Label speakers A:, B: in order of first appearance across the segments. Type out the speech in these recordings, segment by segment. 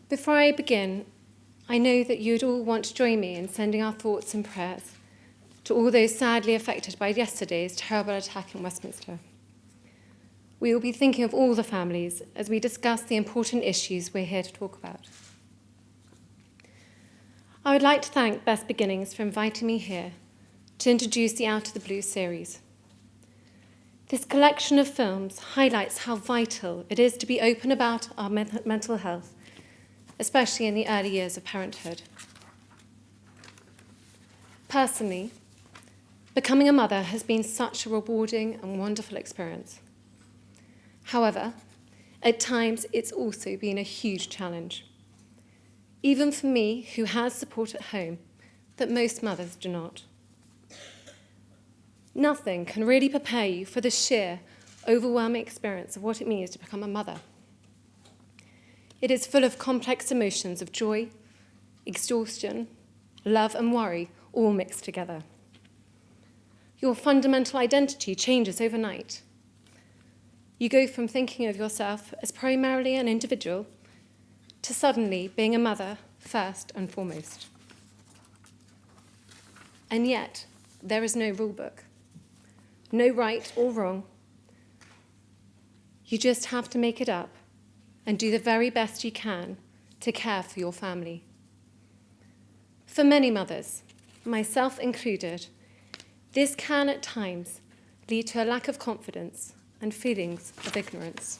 A: Before I begin, I know that you'd all want to join me in sending our thoughts and prayers to all those sadly affected by yesterday's terrible attack in Westminster. We will be thinking of all the families as we discuss the important issues we're here to talk about. I would like to thank Best Beginnings for inviting me here to introduce the Out of the Blue series. This collection of films highlights how vital it is to be open about our mental health, especially in the early years of parenthood. Personally, becoming a mother has been such a rewarding and wonderful experience. However, at times it's also been a huge challenge, even for me who has support at home that most mothers do not. Nothing can really prepare you for the sheer, overwhelming experience of what it means to become a mother. It is full of complex emotions of joy, exhaustion, love, and worry, all mixed together. Your fundamental identity changes overnight. You go from thinking of yourself as primarily an individual to suddenly being a mother first and foremost. And yet, there is no rule book. No right or wrong. You just have to make it up and do the very best you can to care for your family. For many mothers, myself included, this can at times lead to a lack of confidence and feelings of ignorance.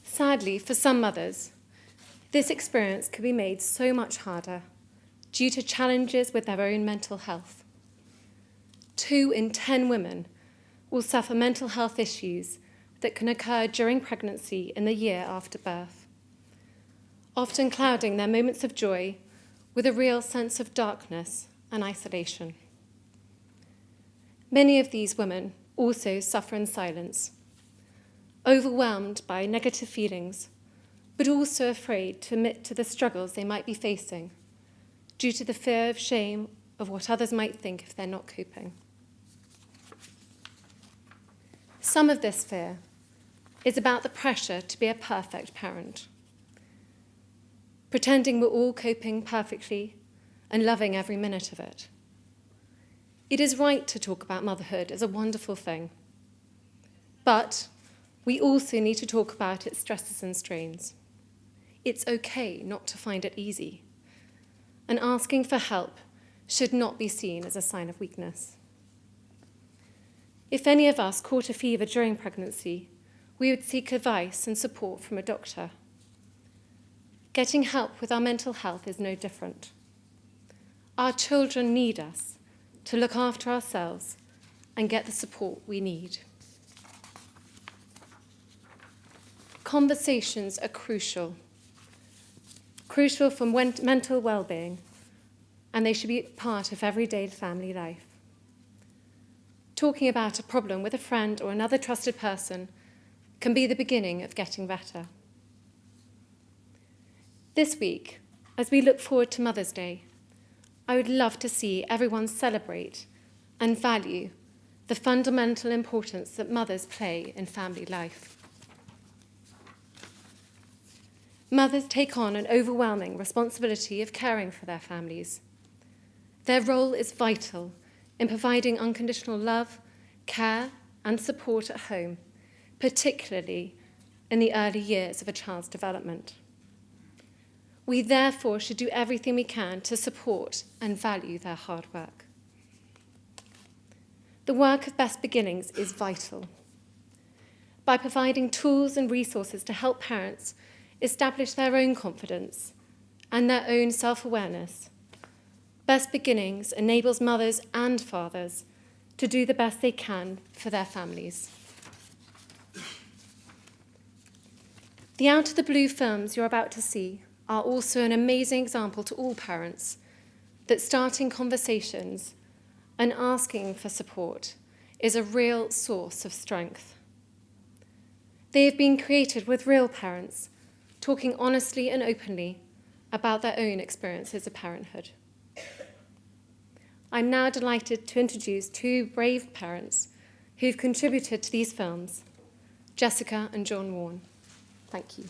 A: Sadly, for some mothers, this experience can be made so much harder due to challenges with their own mental health. 2 in 10 women will suffer mental health issues that can occur during pregnancy in the year after birth, often clouding their moments of joy with a real sense of darkness and isolation. Many of these women also suffer in silence, overwhelmed by negative feelings, but also afraid to admit to the struggles they might be facing due to the fear of shame of what others might think if they're not coping. Some of this fear is about the pressure to be a perfect parent, pretending we're all coping perfectly and loving every minute of it. It is right to talk about motherhood as a wonderful thing, but we also need to talk about its stresses and strains. It's okay not to find it easy, and asking for help should not be seen as a sign of weakness. If any of us caught a fever during pregnancy, we would seek advice and support from a doctor. Getting help with our mental health is no different. Our children need us to look after ourselves and get the support we need. Conversations are crucial for mental well-being, and they should be part of everyday family life. Talking about a problem with a friend or another trusted person can be the beginning of getting better. This week, as we look forward to Mother's Day, I would love to see everyone celebrate and value the fundamental importance that mothers play in family life. Mothers take on an overwhelming responsibility of caring for their families. Their role is vital in providing unconditional love, care, and support at home, particularly in the early years of a child's development. We therefore should do everything we can to support and value their hard work. The work of Best Beginnings is vital. By providing tools and resources to help parents establish their own confidence and their own self-awareness, Best Beginnings enables mothers and fathers to do the best they can for their families. The Out of the Blue films you're about to see are also an amazing example to all parents that starting conversations and asking for support is a real source of strength. They have been created with real parents talking honestly and openly about their own experiences of parenthood. I'm now delighted to introduce 2 brave parents who've contributed to these films, Jessica and John Warren. Thank you.